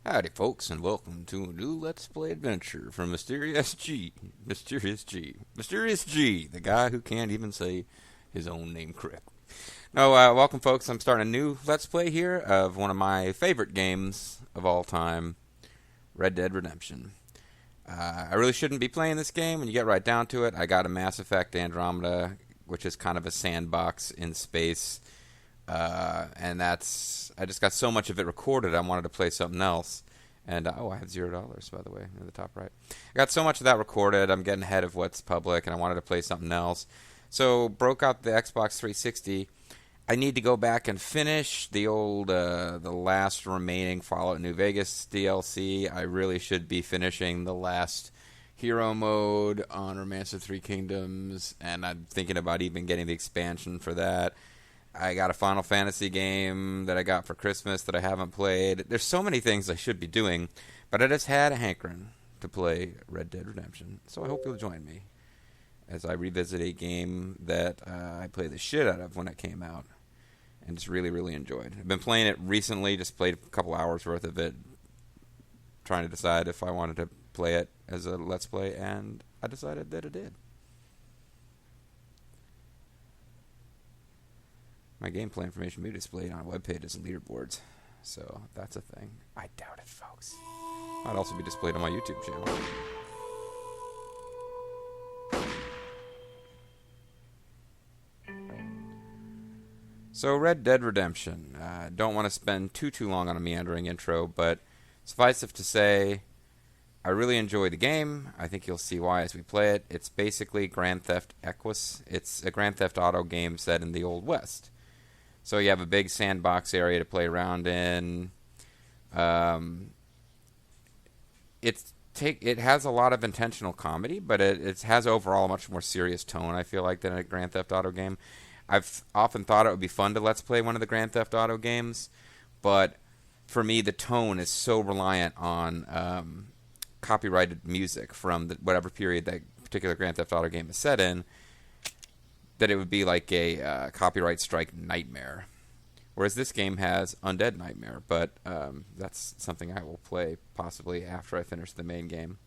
Howdy, folks, and welcome to a new Let's Play adventure from MysteriousG. Mysterious G, the guy who can't even say his own name correctly. No, welcome, folks. I'm starting a new Let's Play here of one of my favorite games of all time, Red Dead Redemption. I really shouldn't be playing this game. When you get right down to it, I got a Mass Effect Andromeda, which is kind of a sandbox in space. And I just got so much of it recorded, I wanted to play something else. And, I have $0, by the way, in the top right. I got so much of that recorded, I'm getting ahead of what's public, and I wanted to play something else. So, broke out the Xbox 360. I need to go back and finish the last remaining Fallout New Vegas DLC. I really should be finishing the last Hero mode on Romance of Three Kingdoms, and I'm thinking about even getting the expansion for that. I got a Final Fantasy game that I got for Christmas that I haven't played. There's so many things I should be doing, but I just had a hankering to play Red Dead Redemption. So I hope you'll join me as I revisit a game that I played the shit out of when it came out and just really, really enjoyed. I've been playing it recently, just played a couple hours worth of it, trying to decide if I wanted to play it as a Let's Play, and I decided that it did. My gameplay information will be displayed on a webpage as leaderboards, so that's a thing. I doubt it, folks. Might also be displayed on my YouTube channel. So, Red Dead Redemption. Don't want to spend too long on a meandering intro, but suffice it to say, I really enjoy the game. I think you'll see why as we play it. It's basically Grand Theft Equus. It's a Grand Theft Auto game set in the Old West. So you have a big sandbox area to play around in. It has a lot of intentional comedy, but it has overall a much more serious tone, I feel like, than a Grand Theft Auto game. I've often thought it would be fun to Let's Play one of the Grand Theft Auto games, but for me the tone is so reliant on copyrighted music from whatever period that particular Grand Theft Auto game is set in, that it would be like a copyright strike nightmare. Whereas this game has Undead Nightmare, but that's something I will play possibly after I finish the main game.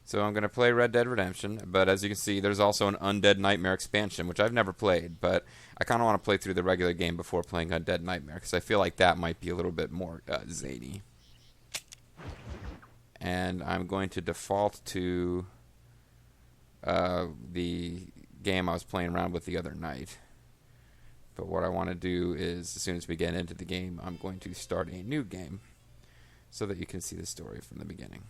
So I'm going to play Red Dead Redemption, but as you can see, there's also an Undead Nightmare expansion, which I've never played, but I kind of want to play through the regular game before playing Undead Nightmare, because I feel like that might be a little bit more zany. And I'm going to default to the game I was playing around with the other night. But what I want to do is, as soon as we get into the game, I'm going to start a new game so that you can see the story from the beginning.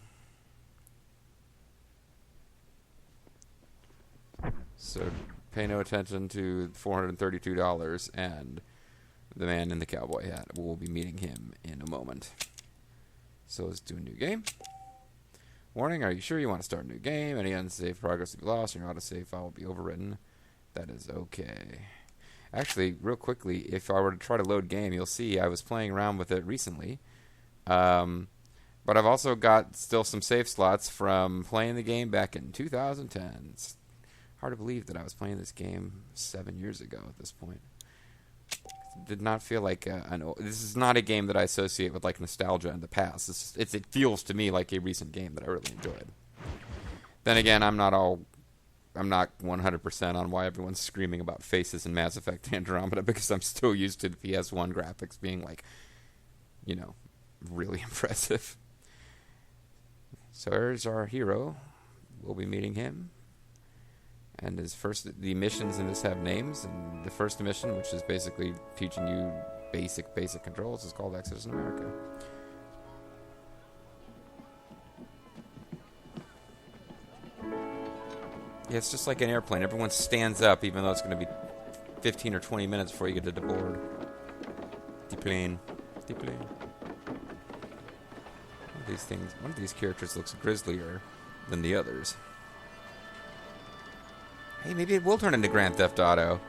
So pay no attention to $432 and the man in the cowboy hat. We'll be meeting him in a moment. So let's do a new game. Warning, are you sure you want to start a new game? Any unsaved progress will be lost and your autosave file will be overwritten. That is okay. Actually, real quickly, if I were to try to load game, you'll see I was playing around with it recently. But I've also got still some save slots from playing the game back in 2010. It's hard to believe that I was playing this game 7 years ago at this point. It did not feel like this is not a game that I associate with like nostalgia in the past. It feels to me like a recent game that I really enjoyed. Then again, I'm not 100% on why everyone's screaming about faces in Mass Effect Andromeda, because I'm still used to the PS1 graphics being like, really impressive. So here's our hero. We'll be meeting him. And the missions in this have names, and the first mission, which is basically teaching you basic controls, is called Exodus in America. Yeah, it's just like an airplane. Everyone stands up, even though it's going to be 15 or 20 minutes before you get to the board. Deplane. One of these characters looks grislier than the others. Hey, maybe it will turn into Grand Theft Auto.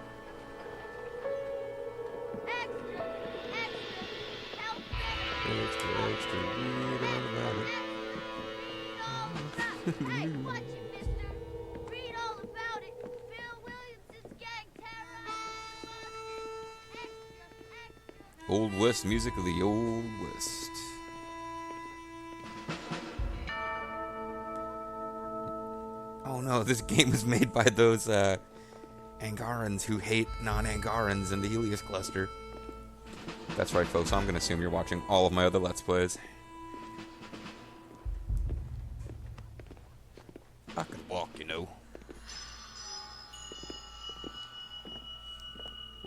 Extra, read all about it. Hey, watch it, mister. Read all about it. Bill Williamson's gang terrorized. Extra. Old West music of the Old West. Oh no, this game was made by those Angarans who hate non-Angarans in the Helios cluster. That's right, folks. I'm going to assume you're watching all of my other Let's Plays. I can walk, you know.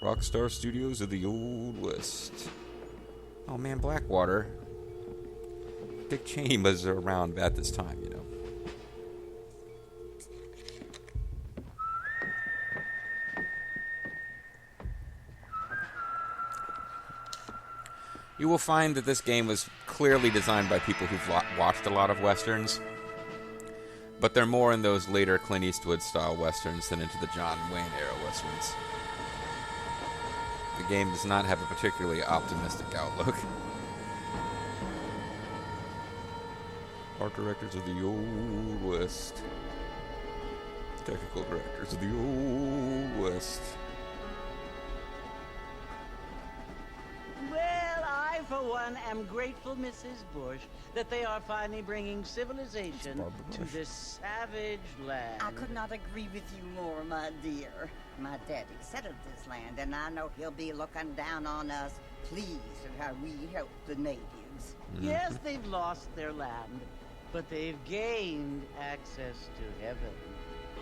Rockstar Studios of the Old West. Oh man, Blackwater. Dick Cheney was around at this time, you know. You will find that this game was clearly designed by people who've watched a lot of westerns, but they're more in those later Clint Eastwood style westerns than into the John Wayne era westerns. The game does not have a particularly optimistic outlook. Art directors of the Old West. Technical directors of the Old West. Well, I, for one, am grateful, Mrs. Bush, that they are finally bringing civilization to this savage land. I could not agree with you more, my dear. My daddy settled this land, and I know he'll be looking down on us, pleased at how we help the natives. Yes, they've lost their land, but they've gained access to heaven.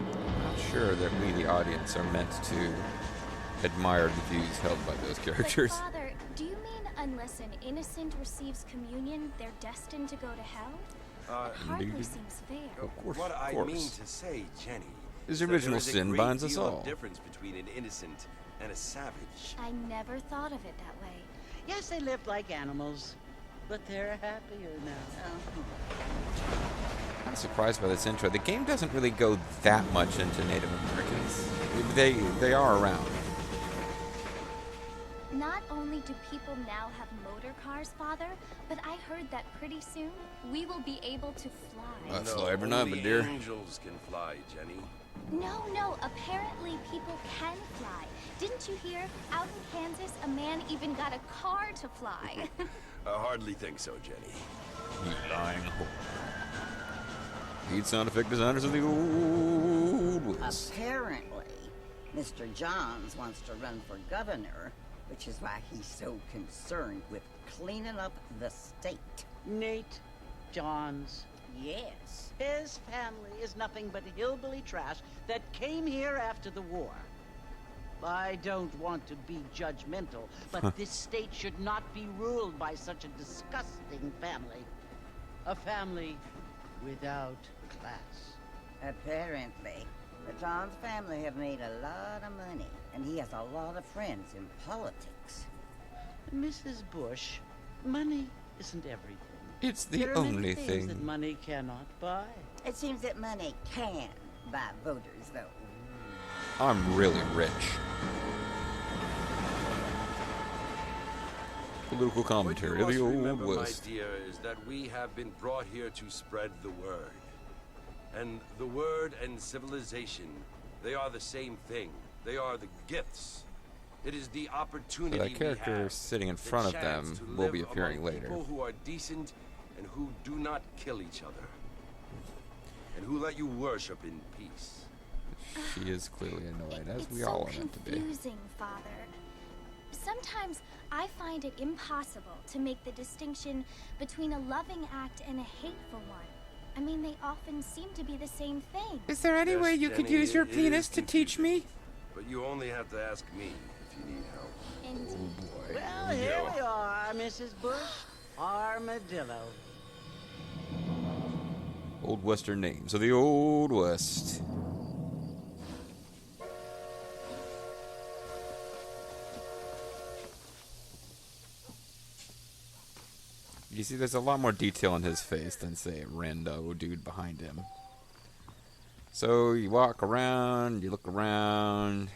I'm not sure that we, the audience, are meant to admire the views held by those characters. But Father, do you mean unless an innocent receives communion, they're destined to go to hell? That hardly Indeed. seems fair. Of course, What of I course. mean to say, Jenny, His is that original there is a sin great binds us deal of all. difference between an innocent and a savage. I never thought of it that way. Yes, they lived like animals, but they're happier now. I'm surprised by this intro. The game doesn't really go that much into Native Americans. They are around. Not only do people now have motor cars, Father, but I heard that pretty soon we will be able to fly. I fly every night, my only dear. angels can fly, Jenny. No, apparently people can fly. Didn't you hear? Out in Kansas, a man even got a car to fly. I hardly think so, Jenny. You lying whore. Lead sound effect designers of the Old West. Apparently, Mr. Johns wants to run for governor, which is why he's so concerned with cleaning up the state. Nate Johns. Yes. His family is nothing but hillbilly trash that came here after the war. I don't want to be judgmental, but this state should not be ruled by such a disgusting family. A family without class. Apparently, the Johns family have made a lot of money, and he has a lot of friends in politics. Mrs. Bush, money isn't everything. It's the There are many only things that thing. money cannot buy. It seems that money can buy voters, though. I'm really rich. Political What commentary you of the must Old remember, West. my dear, is that we have been brought here to spread the word. And the word and civilization, they are the same thing. They are the gifts. It is the opportunity So that character we have, sitting in the front of chance them to will live be appearing among later. People who are decent and who do not kill each other. And who let you worship in peace. She is clearly annoyed, as It's we so all are meant to be. confusing, Father. Sometimes I find it impossible to make the distinction between a loving act and a hateful one. I mean, they often seem to be the same thing. Is there any Yes, way you could Jenny, use your it penis is to teach me? But you only have to ask me if you need help. And Well, here we are, Mrs. Bush. Armadillo. Old Western names of the Old West. You see, there's a lot more detail in his face than, say, a rando dude behind him. So you walk around, you look around.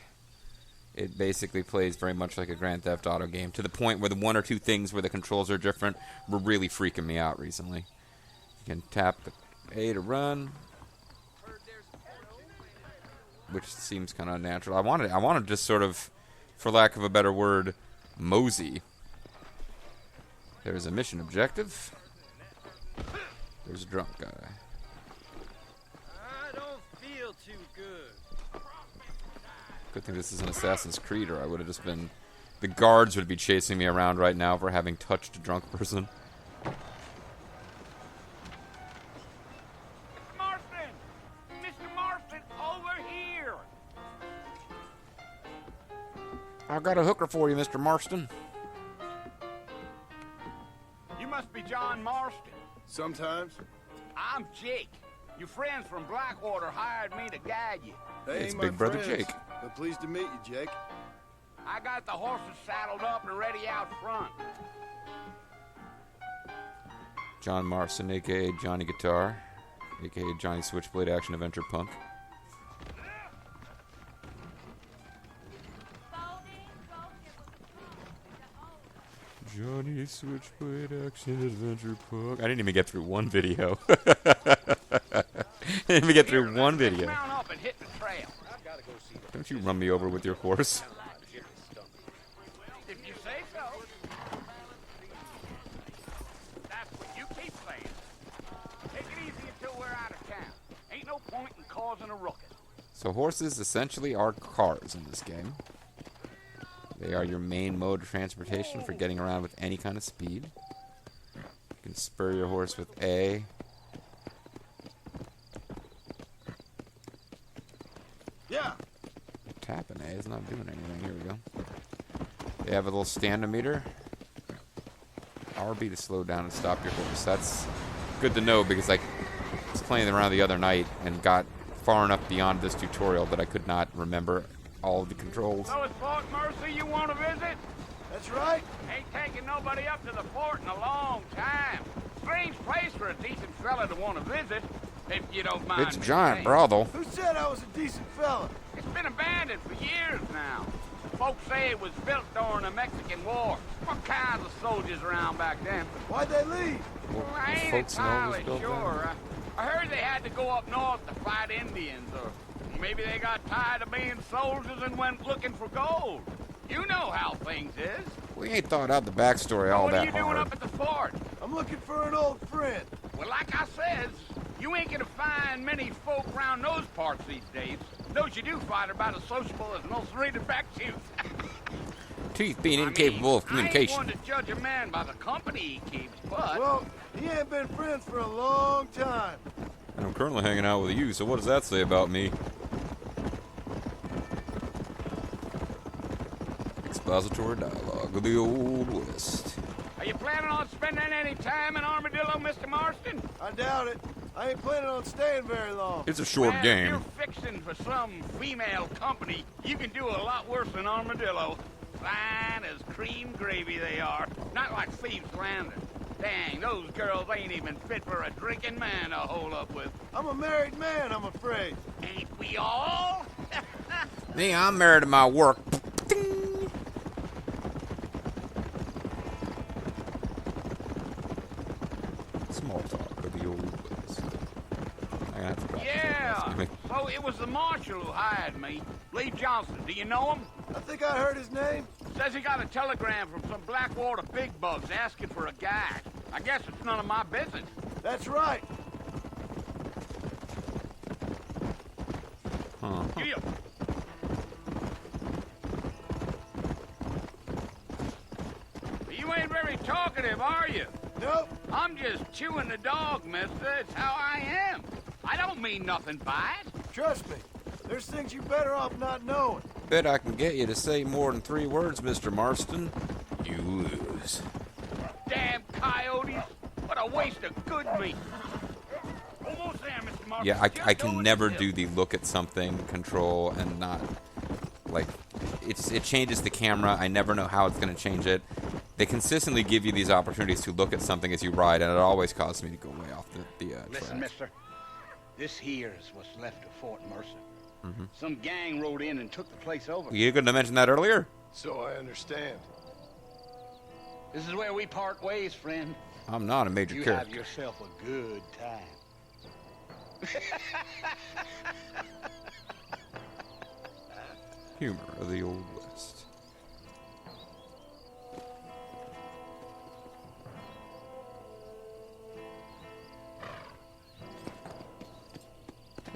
It basically plays very much like a Grand Theft Auto game, to the point where the one or two things where the controls are different were really freaking me out recently. You can tap A to run, which seems kind of unnatural. I want to just sort of, for lack of a better word, mosey There's a mission objective. There's a drunk guy. I don't feel too good. Good thing this is an Assassin's Creed, or I would have just been... The guards would be chasing me around right now for having touched a drunk person. Mr. Marston! Mr. Marston, over here! I've got a hooker for you, Mr. Marston. You must be John Marston. Sometimes. I'm Jake. Your friends from Blackwater hired me to guide you. They It's ain't Big my Brother friends, Jake. But pleased to meet you, Jake. I got the horses saddled up and ready out front. John Marston, a.k.a. Johnny Guitar, a.k.a. Johnny Switchblade Action Adventure Punk. Johnny Switchblade Action Adventure Punk. I didn't even get through one video. I didn't even get through one video. Mount up and hit the trail. Don't you run me over with your horse. If you say so. That's what you keep saying. Take it easy until we're out of town. Ain't no point in causing a ruckus. So horses essentially are cars in this game. They are your main mode of transportation for getting around with any kind of speed. You can spur your horse with A. Yeah. Tapping A is not doing anything. Here we go. They have a little stand-o-meter. RB to slow down and stop your horse. That's good to know because I was playing around the other night and got far enough beyond this tutorial that I could not remember all of the controls. So it's Fort Mercer you want to visit? That's right. Ain't taking nobody up to the fort in a long time. Strange place for a decent fella to want to visit, if you don't mind. It's a me giant saying. brothel. Who said I was a decent fella? It's been abandoned for years now. Folks say it was built during the Mexican War. What kinds of soldiers around back then? Why'd they leave? Well, I ain't folks know it was entirely built sure. I heard they had to go up north to fight Indians, or maybe they got tired of being soldiers and went looking for gold. You know how things is. We ain't thought out the backstory all What are that you doing hard. up at the fort? I'm looking for an old friend. Well, like I says, you ain't gonna find many folk around those parts these days. Those you do find are about as sociable as most serrated back shoes. Teeth being incapable of communication. I ain't one to judge a man by the company he keeps, but... Well, he ain't been friends for a long time. And I'm currently hanging out with you, so what does that say about me? Expository dialogue of the Old West. Are you planning on spending any time in Armadillo, Mr. Marston? I doubt it. I ain't planning on staying very long. It's a short Well, game. If you're fixing for some female company, you can do a lot worse than Armadillo. Fine as cream gravy they are. Not like Thieves Landing. Dang, those girls ain't even fit for a drinking man to hold up with. I'm a married man, I'm afraid. Ain't we all? Me, I'm married to my work. Ding. Small talk of the Old West. I'm gonna have to drop this Yeah. one. Excuse me. So it was the marshal who hired me. Lee Johnson. Do you know him? I think I heard his name. Says he got a telegram from some Blackwater big bugs asking for a guide. I guess it's none of my business. That's right. Huh. Giddy up. You ain't very talkative, are you? Nope. I'm just chewing the dog, mister. It's how I am. I don't mean nothing by it. Trust me. There's things you better off not knowing. Bet I can get you to say more than 3 words, Mr. Marston. You lose. Damn coyotes. What a waste of good meat. Almost there, Mr. Martin. Yeah, I Just can over never the do hill. the look at something control and not, like, it changes the camera. I never know how it's going to change it. They consistently give you these opportunities to look at something as you ride, and it always causes me to go way off the Listen, track. mister. This here is what's left of Fort Mercer. Mm-hmm. Some gang rode in and took the place over. You couldn't have mentioned that earlier? So I understand. This is where we part ways, friend. I'm not a major You character. have yourself a good time. Humor of the Old West.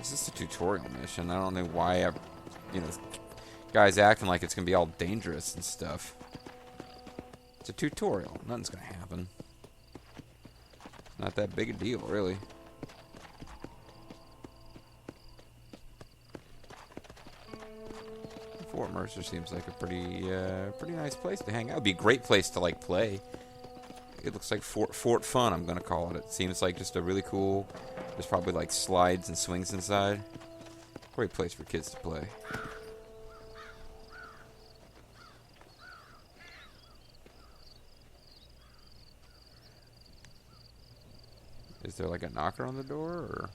It's just a tutorial mission. I don't know why this guy's acting like it's gonna be all dangerous and stuff. It's a tutorial. Nothing's gonna happen. Not that big a deal, really. Fort Mercer seems like a pretty nice place to hang out. It'd be a great place to like play. It looks like Fort Fun, I'm gonna call it. It seems like just a really cool. There's probably like slides and swings inside. Great place for kids to play. Is there like a knocker on the door, or?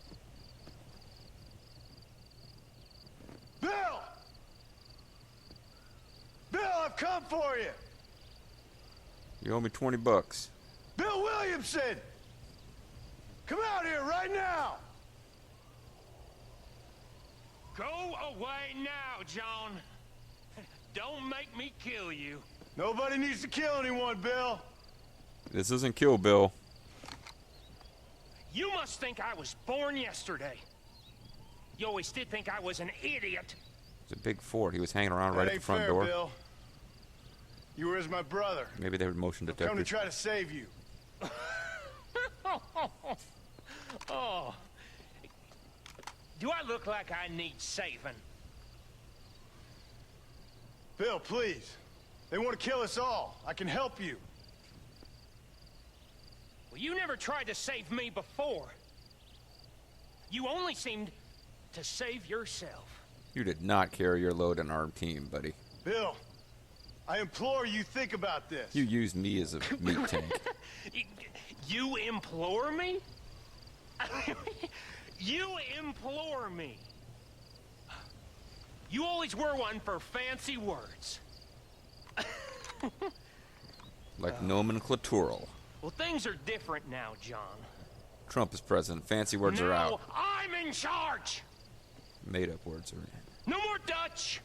Bill! Bill, I've come for you! You owe me $20. Bill Williamson! Come out here right now! Go away now, John. Don't make me kill you. Nobody needs to kill anyone, Bill. This isn't Kill Bill. You must think I was born yesterday. You always did think I was an idiot. It's a big fort. He was hanging around right at the ain't front fair, door. Bill. You were as my brother. Maybe they were motion Come to detectors. try to save you. Oh. Do I look like I need saving? Bill, please. They want to kill us all. I can help you. Well, you never tried to save me before. You only seemed to save yourself. You did not carry your load in our team, buddy. Bill, I implore you think about this. You used me as a meat tank. You implore me? You implore me. You always were one for fancy words. Like nomenclatural. Well, things are different now, John. Trump is president. Fancy words are out. I'm in charge. Made-up words are in. No more Dutch.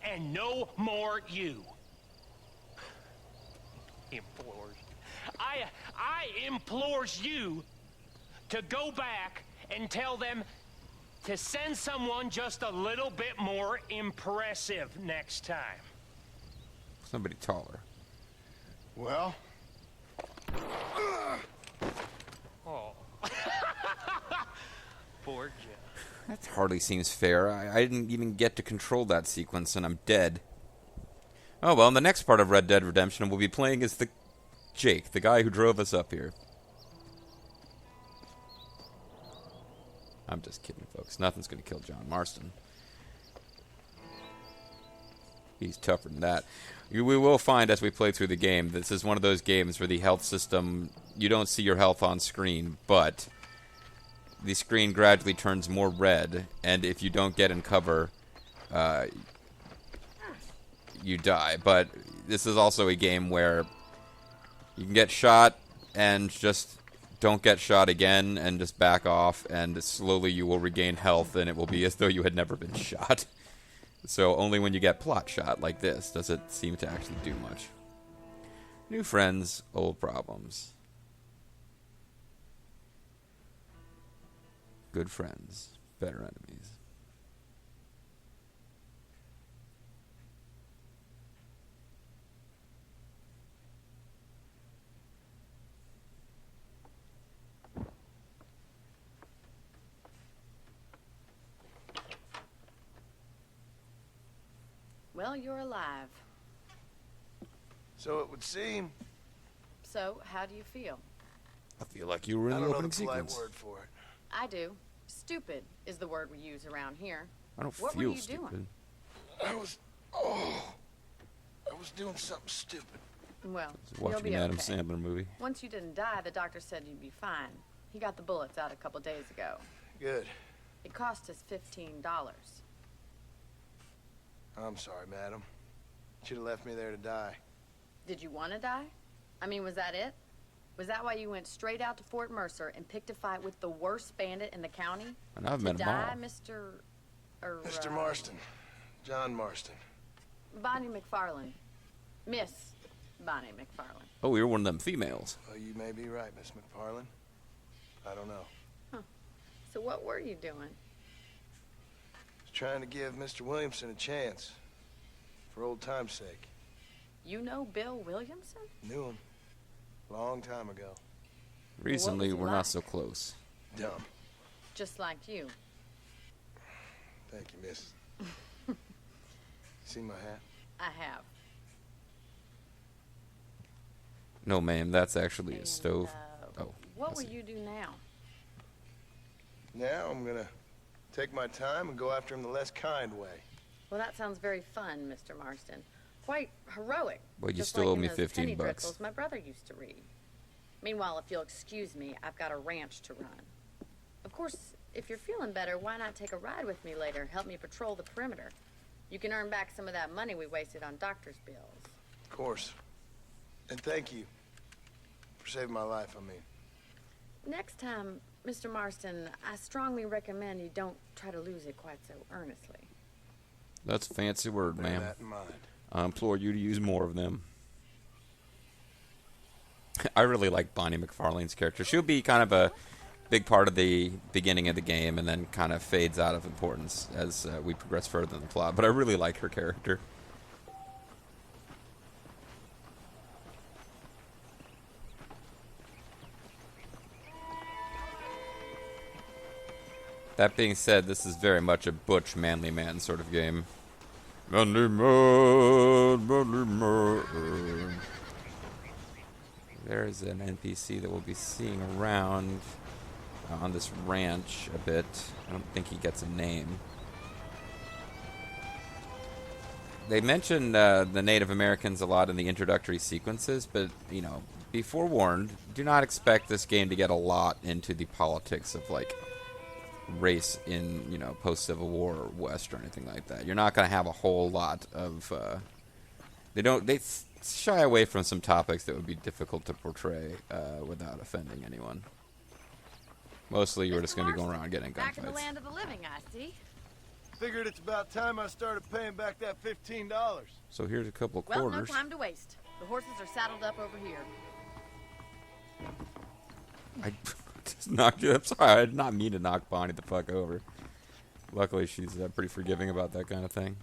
And no more you. Implores. I implores you to go back and tell them to send someone just a little bit more impressive next time. Somebody taller. Well? Oh. Poor Joe. That hardly seems fair. I didn't even get to control that sequence, and I'm dead. Oh, well, in the next part of Red Dead Redemption, we'll be playing as Jake, the guy who drove us up here. I'm just kidding, folks. Nothing's going to kill John Marston. He's tougher than that. We will find as we play through the game, this is one of those games where the health system, you don't see your health on screen, but the screen gradually turns more red, and if you don't get in cover, you die. But this is also a game where you can get shot and just don't get shot again and just back off, and slowly you will regain health, and it will be as though you had never been shot. So only when you get plot shot like this does it seem to actually do much. New friends, old problems. Good friends, better enemies. Well, you're alive. So it would seem. So, how do you feel? I feel like you were in I the don't know opening the polite sequence. word for it. I do. Stupid is the word we use around here. I don't What feel were you stupid. doing? I was doing something stupid. Well, Just you'll watching be an Adam okay. Sandler movie. Once you didn't die, the doctor said you'd be fine. He got the bullets out a couple days ago. Good. It cost us $15. I'm sorry, madam. Should have left me there to die. Did you want to die? I mean, was that it? Was that why you went straight out to Fort Mercer and picked a fight with the worst bandit in the county? And I've to met them all. die, Mr. Mr. Marston. John Marston. Bonnie McFarlane. Miss Bonnie McFarlane. Oh, you're one of them females. Well, you may be right, Miss McFarlane. I don't know. So what were you doing? Just trying to give Mr. Williamson a chance. For old time's sake. You know Bill Williamson? Knew him. Long time ago. Recently, What was he we're like? not so close. Dumb. Just like you. Thank you, miss. See my hat? I have. No, ma'am, that's actually a And, stove. Oh, What I will see. you do now? Now I'm gonna take my time and go after him the less kind way. Well, that sounds very fun, Mr. Marston. Quite heroic. Well, you just still like owe in me those 15 penny bucks. dreadfuls my brother used to read. Meanwhile, if you'll excuse me, I've got a ranch to run. Of course, if you're feeling better, why not take a ride with me later? Help me patrol the perimeter. You can earn back some of that money we wasted on doctor's bills. Of course. And thank you. For saving my life, I mean. Next time, Mr. Marston, I strongly recommend you don't try to lose it quite so earnestly. That's a fancy word, Bear ma'am. that in mind. I implore you to use more of them. I really like Bonnie McFarlane's character. She'll be kind of a big part of the beginning of the game and then kind of fades out of importance as we progress further in the plot. But I really like her character. That being said, this is very much a butch, manly man sort of game. Manly man, manly man. There's an NPC that we'll be seeing around on this ranch a bit. I don't think he gets a name. They mention the Native Americans a lot in the introductory sequences, but, you know, be forewarned, do not expect this game to get a lot into the politics of, like, race in, you know, post-Civil War West or anything like that. You're not going to have a whole lot of... They shy away from some topics that would be difficult to portray without offending anyone. Mostly you're just going to be going around getting Back in the gunfights. land of the living, I see. Figured it's about time I started paying back that $15. So here's a couple of Well, no quarters. time to waste. The horses are saddled up over here. I just knocked you. I'm sorry, I did not mean to knock Bonnie the fuck over. Luckily, she's pretty forgiving about that kind of thing.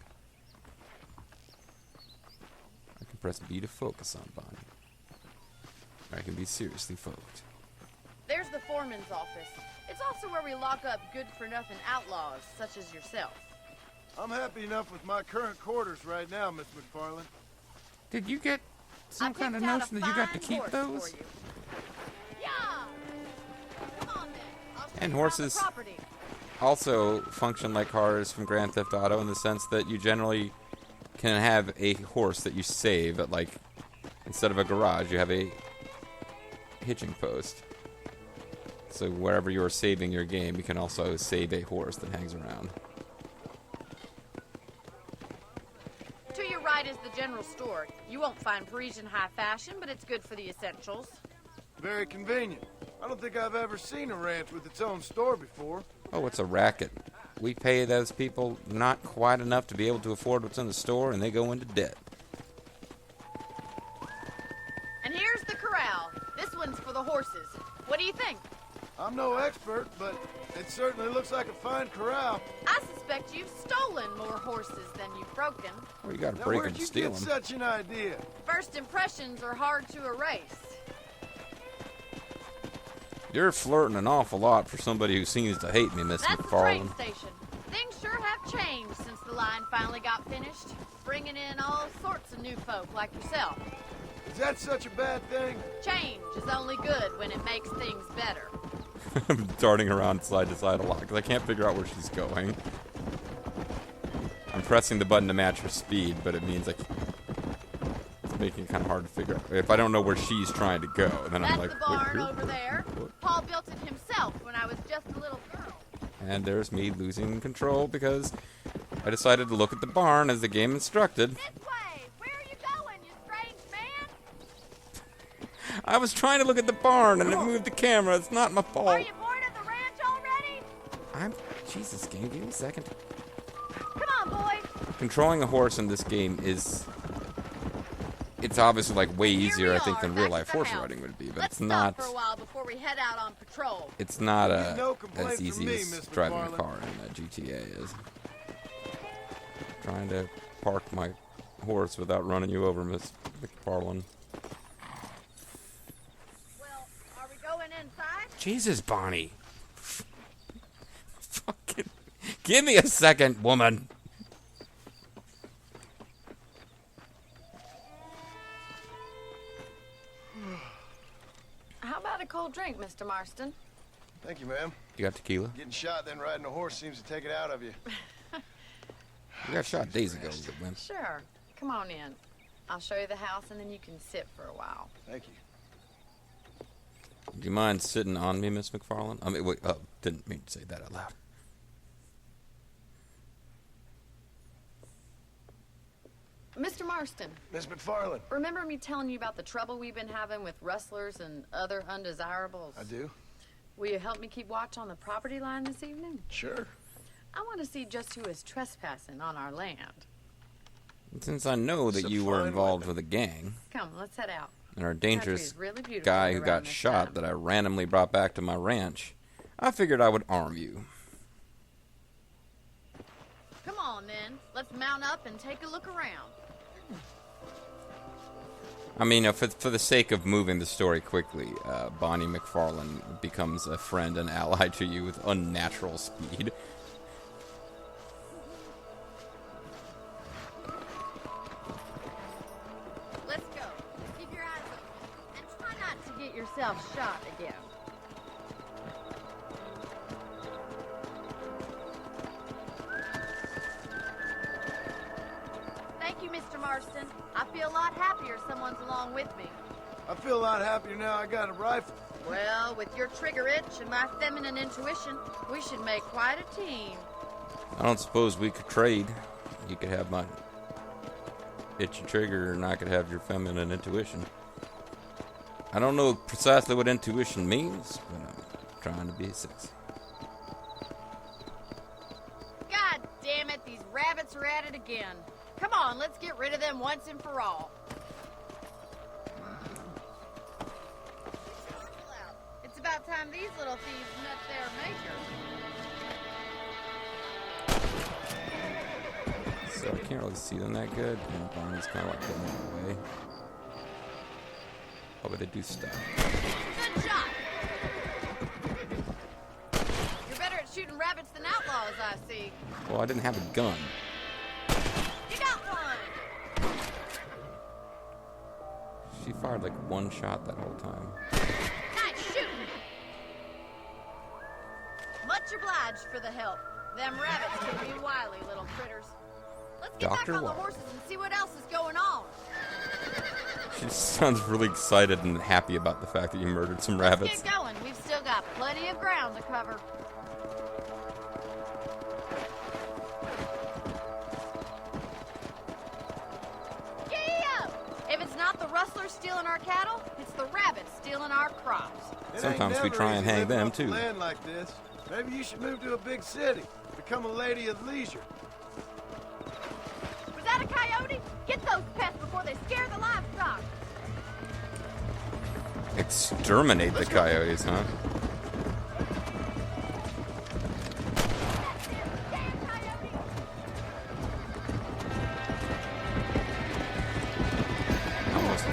I can press B to focus on Bonnie. I can be seriously focused. There's the foreman's office. It's also where we lock up good-for-nothing outlaws, such as yourself. I'm happy enough with my current quarters right now, Miss McFarlane. Did you get some I kind of picked out notion a that you got to fine keep horse those? for you. Yeah! Come on, then. I'll show And you around the horses property. also function like cars from Grand Theft Auto in the sense that you generally can have a horse that you save at, like, instead of a garage, you have a hitching post. So wherever you're saving your game, you can also save a horse that hangs around. To your right is the general store. You won't find Parisian high fashion, but it's good for the essentials. Very convenient. I don't think I've ever seen a ranch with its own store before. Oh, it's a racket. We pay those people not quite enough to be able to afford what's in the store, and they go into debt. And here's the corral. This one's for the horses. What do you think? I'm no expert, but it certainly looks like a fine corral. I suspect you've stolen more horses than you've broken. Well, you gotta Now, break where'd them to you steal get them. such an idea? First impressions are hard to erase. You're flirting an awful lot for somebody who seems to hate me, Miss That's the train McFarlane. station. Things sure have changed since the line finally got finished, bringing in all sorts of new folk like yourself. Is that such a bad thing? Change is only good when it makes things better. I'm darting around side to side a lot because I can't figure out where she's going. I'm pressing the button to match her speed, but it means like it's making it kind of hard to figure out. If I don't know where she's trying to go, then I'm That's like, the barn here? over there. What? Paul built it himself when I was just a little girl. And there's me losing control because I decided to look at the barn as the game instructed. This way! Where are you going, you strange man? I was trying to look at the barn and it moved the camera. It's not my Are fault. you bored of the ranch already? Jesus, game, give me a second. Come on, boy. Controlling a horse in this game is it's obviously like way easier, I think, are, than real back life at the horse house. riding would be. But Let's it's not. stop for a while before we head out on patrol. It's not No complaints as from easy me, as Miss driving a McFarlane. car in GTA is. Trying to park my horse without running you over, Miss McFarlane. Well, are we going inside? Jesus, Bonnie. Fucking give me a second, woman. How about a cold drink, Mr. Marston? Thank you, ma'am. You got tequila? Getting shot, then riding a horse seems to take it out of you. You got shot days ago, you wimp. Sure. Come on in. I'll show you the house, and then you can sit for a while. Thank you. Do you mind sitting on me, Miss McFarlane? I mean, wait, didn't mean to say that out loud. Mr. Marston, Miss McFarlane. remember me telling you about the trouble we've been having with rustlers and other undesirables? I do. Will you help me keep watch on the property line this evening? Sure. I want to see just who is trespassing on our land. And since I know that It's a you were fine involved weapon. with a gang Come, let's head out. and our Country dangerous is really beautiful guy who around got this shot time. that I randomly brought back to my ranch, I figured I would arm you. Come on, then. Let's mount up and take a look around. I mean, for the sake of moving the story quickly, Bonnie McFarlane becomes a friend and ally to you with unnatural speed. Let's go. Keep your eyes open. And try not to get yourself shot again. Thank you, Mr. Marston. I feel a lot happier someone's along with me. I feel a lot happier now I got a rifle. Well, with your trigger itch and my feminine intuition, we should make quite a team. I don't suppose we could trade. You could have my itchy trigger and I could have your feminine intuition. I don't know precisely what intuition means, but I'm trying to be sexy. God damn it, these rabbits are at it again. Come on, let's get rid of them once and for all. It's about time these little thieves nut their maker. So I can't really see them that good, and Bonnie's kind of like getting in the way. Oh, but they do stuff. Good shot! You're better at shooting rabbits than outlaws, I see. Well, I didn't have a gun. You got one! She fired like one shot that whole time. Nice shooting! Much obliged for the help. Them rabbits can be wily little critters. Let's get Dr. back on the Wily. horses and see what else is going on. She sounds really excited and happy about the fact that you murdered some Let's rabbits. get going. We've still got plenty of ground to cover. Yeah! If it's not the rustlers stealing our cattle, it's the rabbits stealing our crops. It ain't Sometimes we never try and easy hang living them, off the too. Land like this. Maybe you should move to a big city. Become a lady of leisure. Was that a coyote? Get those pests before they scare the livestock. Exterminate the coyotes, huh? Damn coyote! Almost.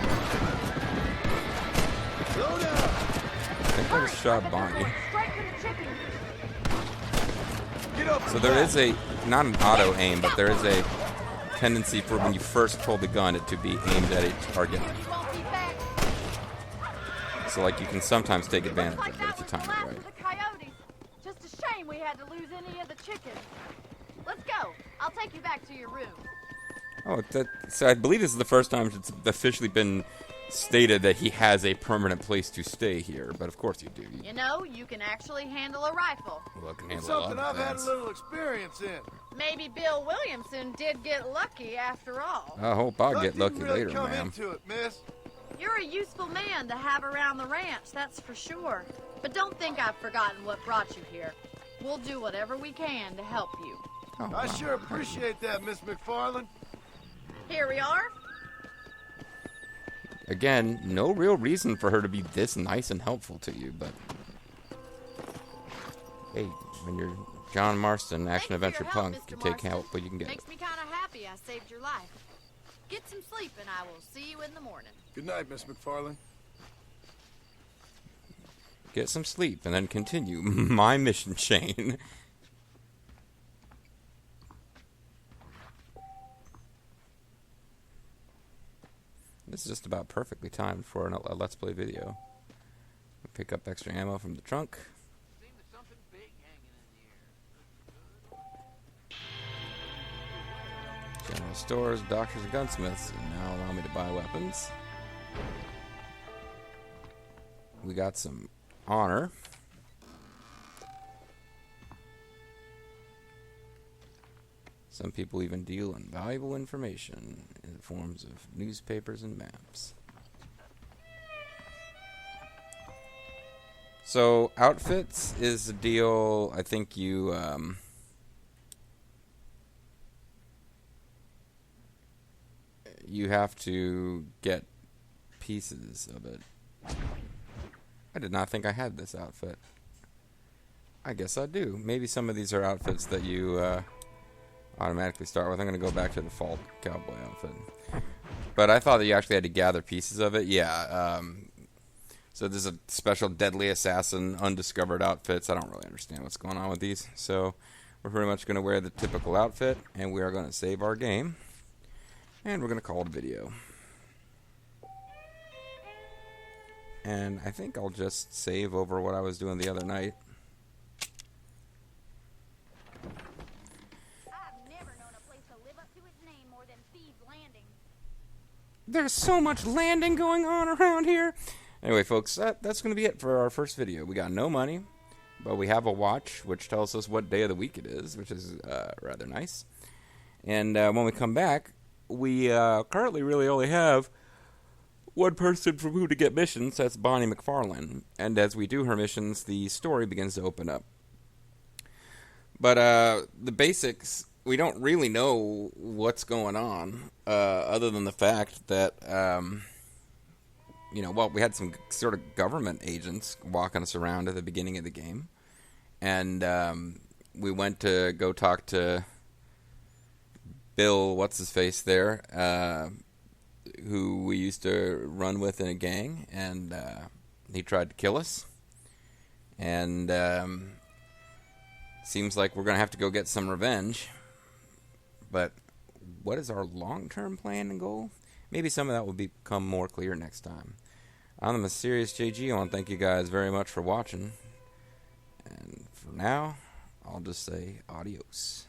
Slow down. I think I just shot Bonnie. Straight to the chicken. Get up. So there is a, not an auto aim, but there is a tendency for when you first pull the gun, it to be aimed at a target. You won't be back. So like you can sometimes take advantage Looks of like it if that you was the time last it of right. the coyotes. Just a shame we had to lose any of the chickens. Let's go. I'll take you back to your room. Oh, so I believe this is the first time it's officially been stated that he has a permanent place to stay here. But of course you do. You know, you can actually handle a rifle. Well, can It's handle a lot something of I've had a things. little experience in. Maybe Bill Williamson did get lucky after all. I hope I Luck get lucky didn't really later, come ma'am. into it, miss. You're a useful man to have around the ranch, that's for sure. But don't think I've forgotten what brought you here. We'll do whatever we can to help you. Oh, I sure appreciate that, Miss McFarlane. Here we are. Again, no real reason for her to be this nice and helpful to you, but hey, when you're John Marston, action-adventure punk, you take help when you can get it. Makes me kind of happy I saved your life. Get some sleep and I will see you in the morning. Good night, Miss McFarlane. Get some sleep and then continue my mission chain. This is just about perfectly timed for a Let's Play video. Pick up extra ammo from the trunk. General stores, doctors, and gunsmiths now allow me to buy weapons. We got some honor. Some people even deal in valuable information in the forms of newspapers and maps. So, outfits is a deal I think you have to get pieces of it. I did not think I had this outfit. I guess I do. Maybe some of these are outfits that you automatically start with. I'm going to go back to the default cowboy outfit. But I thought that you actually had to gather pieces of it. Yeah. So there's a special deadly assassin undiscovered outfits. I don't really understand what's going on with these. So we're pretty much going to wear the typical outfit, and we are going to save our game. And we're going to call it a video. And I think I'll just save over what I was doing the other night. I've never known a place to live up to its name more than Thieves' Landing. There's so much landing going on around here. Anyway, folks, that's going to be it for our first video. We got no money, but we have a watch, which tells us what day of the week it is, which is rather nice. And when we come back, we currently really only have one person from who to get missions. That's Bonnie McFarlane. And as we do her missions, the story begins to open up. But the basics, we don't really know what's going on, other than the fact that, we had some sort of government agents walking us around at the beginning of the game. And we went to go talk to Bill, what's-his-face there, who we used to run with in a gang, and he tried to kill us. And seems like we're going to have to go get some revenge. But what is our long-term plan and goal? Maybe some of that will become more clear next time. I'm the MysteriousJG. I want to thank you guys very much for watching. And for now, I'll just say adios.